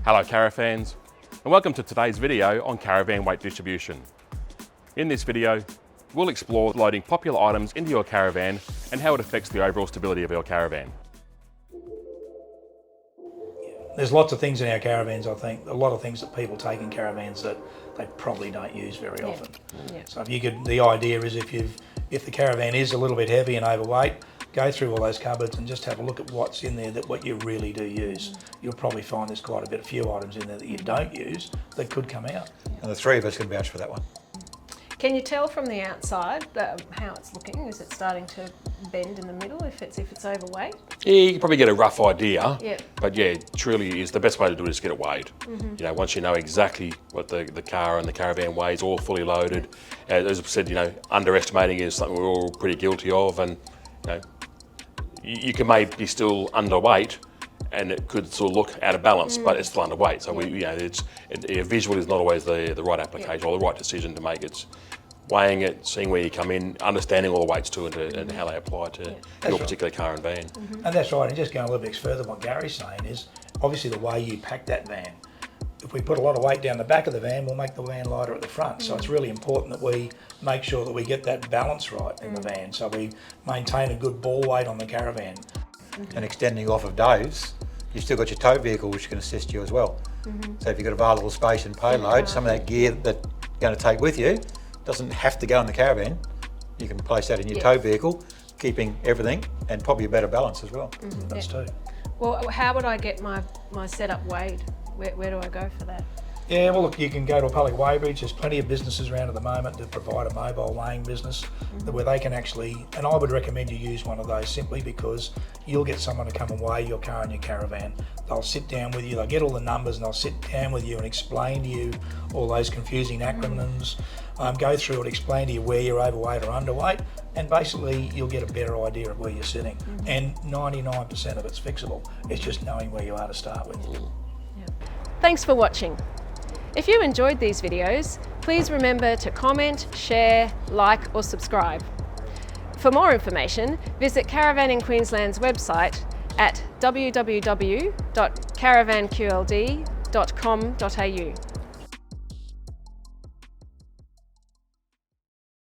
Hello caravans, and welcome to today's video on caravan weight distribution. In this video, we'll explore loading popular items into your caravan and how it affects the overall stability of your caravan. There's lots of things in our caravans, I think, a lot of things that people take in caravans that they probably don't use very often. Yeah. So the idea is if the caravan is a little bit heavy and overweight, go through all those cupboards and just have a look at what's in there that what you really do use. You'll probably find there's quite a few items in there that you don't use that could come out. And the three of us can vouch for that one. Can you tell from the outside how it's looking? Is it starting to bend in the middle if it's overweight? Yeah, you can probably get a rough idea, Yeah. but yeah, truly is the best way to do it is get it weighed. You know, once you know exactly what the car and the caravan weighs, all fully loaded. As I said, you know, underestimating is something we're all pretty guilty of, and you know, you can maybe still underweight, and it could sort of look out of balance, but it's still underweight. So visual is not always the right application or the right decision to make. It's weighing it, seeing where you come in, understanding all the weights to it and how they apply to your particular car and van. And that's right, and just going a little bit further, what Gary's saying is obviously the way you pack that van. If we put a lot of weight down the back of the van, we'll make the van lighter at the front. So it's really important that we make sure that we get that balance right in the van, so we maintain a good ball weight on the caravan. And extending off of Dave's, you've still got your tow vehicle which can assist you as well. So if you've got available space and payload, some of that gear that you're going to take with you doesn't have to go in the caravan. You can place that in your tow vehicle, keeping everything and probably a better balance as well. That's too. Well, how would I get my setup weighed? Where do I go for that? Yeah, well look, you can go to a public weighbridge. There's plenty of businesses around at the moment that provide a mobile weighing business where they can actually, and I would recommend you use one of those simply because you'll get someone to come and weigh your car and your caravan. They'll sit down with you, they'll get all the numbers and they'll sit down with you and explain to you all those confusing acronyms, go through and explain to you where you're overweight or underweight, and basically you'll get a better idea of where you're sitting. And 99% of it's fixable. It's just knowing where you are to start with. Thanks for watching. If you enjoyed these videos, please remember to comment, share, like or subscribe. For more information, visit Caravanning Queensland's website at www.caravanqld.com.au.